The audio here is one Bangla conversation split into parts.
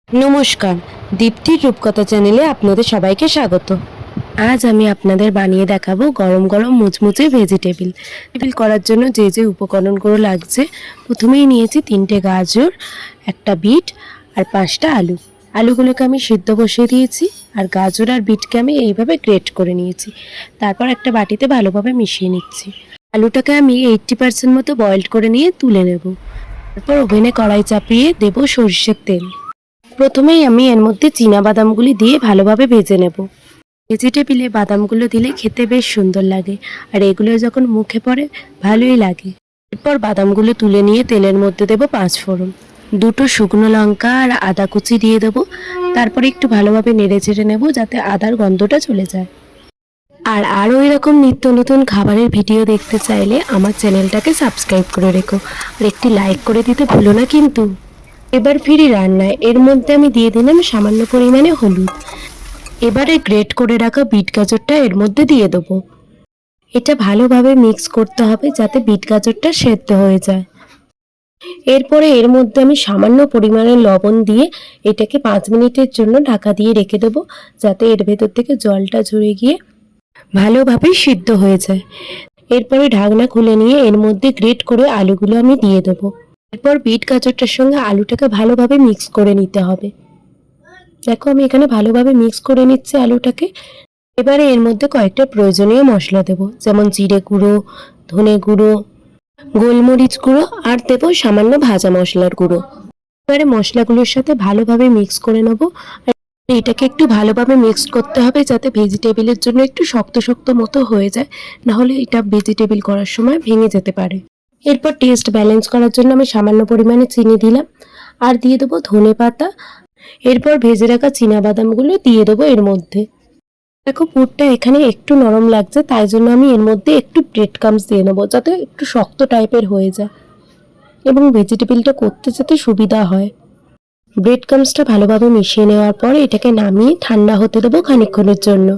নমস্কার, দীপ্তির রূপকথা চ্যানেলে আপনাদের সবাইকে স্বাগত। আজ আমি আপনাদের বানিয়ে দেখাবো গরম গরম মুচমুচে ভেজিটেবিল করার জন্য যে যে উপকরণগুলো লাগছে। প্রথমেই নিয়েছি 3টে গাজর, একটা বিট আর 5টা আলু। আলুগুলোকে আমি সিদ্ধ বসিয়ে দিয়েছি আর গাজর আর বিটকে আমি এইভাবে গ্রেট করে নিয়েছি। তারপর একটা বাটিতে ভালোভাবে মিশিয়ে নিচ্ছি। আলুটাকে আমি 80% মতো বয়েলড করে নিয়ে তুলে নেব। তারপর ওভেনে কড়াই চাপিয়ে দেব সরষের তেল। প্রথমেই আমি এর মধ্যে বাদামগুলি দিয়ে ভালোভাবে ভেজে নেব। ভেজিটেবিলে বাদামগুলো দিলে খেতে বেশ সুন্দর লাগে আর এগুলো যখন মুখে পড়ে ভালোই লাগে। এরপর বাদামগুলো তুলে নিয়ে তেলের মধ্যে দেব 5 ফোড়ন, 2টো শুকনো লঙ্কা আর আদা কুচি দিয়ে দেবো। তারপরে একটু ভালোভাবে নেড়ে চেড়ে নেব যাতে আদার গন্ধটা চলে যায়। আর আরও এরকম নিত্য নতুন খাবারের ভিডিও দেখতে চাইলে আমার চ্যানেলটাকে সাবস্ক্রাইব করে রেখো আর একটি লাইক করে দিতে ভুলো না কিন্তু। এবার ফিরি রান্নায়। এর মধ্যে আমি দিয়ে দিলাম সামান্য পরিমাণে হলুদ। এবারে গ্রেট করে রাখা বিট গাজরটা এর মধ্যে দিয়ে দেবো। এটা ভালোভাবে মিক্স করতে হবে যাতে বিট গাজরটা সেদ্ধ হয়ে যায়। এরপরে এর মধ্যে আমি সামান্য পরিমাণে লবণ দিয়ে এটাকে 5 মিনিটের জন্য ঢাকা দিয়ে রেখে দেবো যাতে এর ভেতর থেকে জলটা ঝরে গিয়ে ভালোভাবে সিদ্ধ হয়ে যায়। এরপরে ঢাকনা খুলে নিয়ে এর মধ্যে গ্রেট করে আলুগুলো আমি দিয়ে দেবো। এরপর বিট গাজরটার সঙ্গে আলুটাকে ভালোভাবে মিক্স করে নিতে হবে। দেখো আমি এখানে ভালোভাবে মিক্স করে নিচ্ছি আলুটাকে। এবারে এর মধ্যে কয়েকটা প্রয়োজনীয় মশলা দেব, যেমন জিরে গুঁড়ো, ধনে গুঁড়ো, গোলমরিচ গুঁড়ো আর দেবো সামান্য ভাজা মশলার গুঁড়ো। এবারে মশলাগুলোর সাথে ভালোভাবে মিক্স করে নেব। এটাকে একটু ভালোভাবে মিক্স করতে হবে যাতে ভেজিটেবিলের জন্য একটু শক্ত শক্ত মতো হয়ে যায়, নাহলে এটা ভেজিটেবিল করার সময় ভেঙে যেতে পারে। এরপর টেস্ট ব্যালেন্স করার জন্য আমি সামান্য পরিমাণে চিনি দিলাম আর দিয়ে দেবো ধনে পাতা। এরপর ভেজে রাখা বাদামগুলো দিয়ে দেবো এর মধ্যে। দেখো পুরটা এখানে একটু নরম লাগছে, তাই জন্য আমি এর মধ্যে একটু ব্রেড ক্রাম্বস দিয়ে নেবো যাতে একটু শক্ত টাইপের হয়ে যায় এবং ভেজিটেবিলটা করতে যাতে সুবিধা হয়। ব্রেড ক্রাম্বসটা ভালোভাবে মিশিয়ে নেওয়ার পর এটাকে নামিয়ে ঠান্ডা হতে দেবো খানিকক্ষণের জন্য।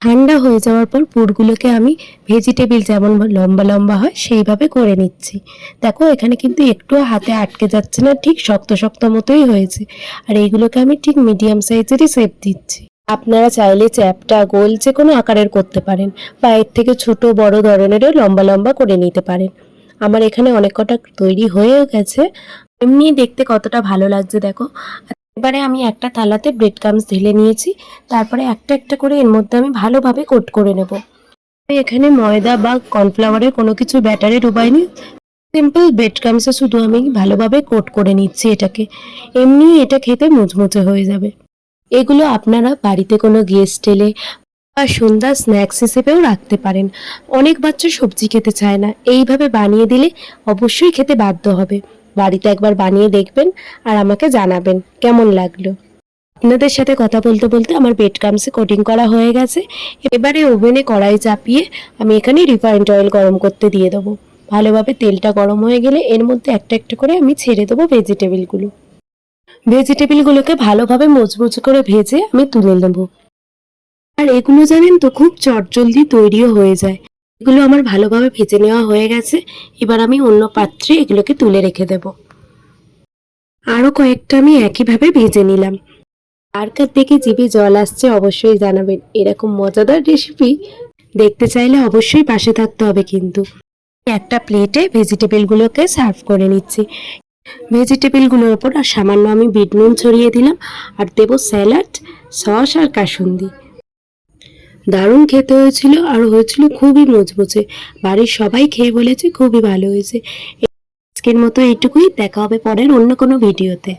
ঠান্ডা হয়ে যাওয়ার পর পুরগুলোকে আমি ভেজিটেবিল যেমন লম্বা লম্বা হয় সেইভাবে করে নিচ্ছি। দেখো এখানে কিন্তু একটুও হাতে আটকে যাচ্ছে না, ঠিক শক্ত শক্ত মতোই হয়েছে। আর এইগুলোকে আমি ঠিক মিডিয়াম সাইজেরই শেপ দিচ্ছি। আপনারা চাইলে চ্যাপটা গোল যে কোনো আকারের করতে পারেন বা এর থেকে ছোট বড় ধরনেরও লম্বা লম্বা করে নিতে পারেন। আমার এখানে অনেক কটা তৈরি হয়েও গেছে, এমনি দেখতে কতটা ভালো লাগছে দেখো। এবারে আমি একটা থালাতে ব্রেড ক্রাম্বস ঢেলে নিয়েছি। তারপরে একটা একটা করে এর মধ্যে আমি ভালোভাবে কোট করে নেব। এখানে ময়দা বা কর্নফ্লাওয়ারের কোনো কিছু ব্যাটারে ডুবাইনি, সিম্পল ব্রেড ক্রাম্বসে শুধু আমি ভালোভাবে কোট করে নিচ্ছি এটাকে। এমনি এটা খেতে মুচমুচে হয়ে যাবে। এগুলো আপনারা বাড়িতে কোনো গেস্ট এলে বা সন্ধ্যা স্ন্যাক্স হিসেবেও রাখতে পারেন। অনেক বাচ্চা সবজি খেতে চায় না, এইভাবে বানিয়ে দিলে অবশ্যই খেতে বাধ্য হবে। বাড়িতে একবার বানিয়ে দেখবেন আর আমাকে জানাবেন কেমন লাগলো। আপনাদের সাথে কথা বলতে বলতে আমার ব্রেড ক্রাম্বসে কোটিং করা হয়ে গেছে। এবারে ওভেনে কড়াই চাপিয়ে আমি এখানে রিফাইন্ড অয়েল গরম করতে দিয়ে দেবো। ভালোভাবে তেলটা গরম হয়ে গেলে এর মধ্যে একটা একটা করে আমি ছেড়ে দেবো ভেজিটেবিলগুলোকে ভালোভাবে মুচমুচে করে ভেজে আমি তুলে নেব। আর এগুলো জানেন তো খুব চটজলদি তৈরিও হয়ে যায়। এগুলো আমার ভালোভাবে ভেজে নেওয়া হয়ে গেছে। এবার আমি অন্য পাত্রে এগুলোকে তুলে রেখে দেব। আরও কয়েকটা আমি একইভাবে ভেজে নিলাম। আর কার দেখে জিভে জল আসছে অবশ্যই জানাবেন। এরকম মজাদার রেসিপি দেখতে চাইলে অবশ্যই পাশে থাকতে হবে কিন্তু। একটা প্লেটে ভেজিটেবিলগুলোকে সার্ভ করে নিচ্ছি। ভেজিটেবিলগুলোর ওপর আর সামান্য আমি বিট নুন ছড়িয়ে দিলাম আর দেবো স্যালাড, সস আর কাসুন্দি। দারুণ খেতে হয়েছিল আর হয়েছিল খুবই মুচমুচে। বাড়ির সবাই খেয়ে বলেছে খুবই ভালো হয়েছে। আজকের মতো এইটুকুই, দেখা হবে পরের অন্য কোনো ভিডিওতে।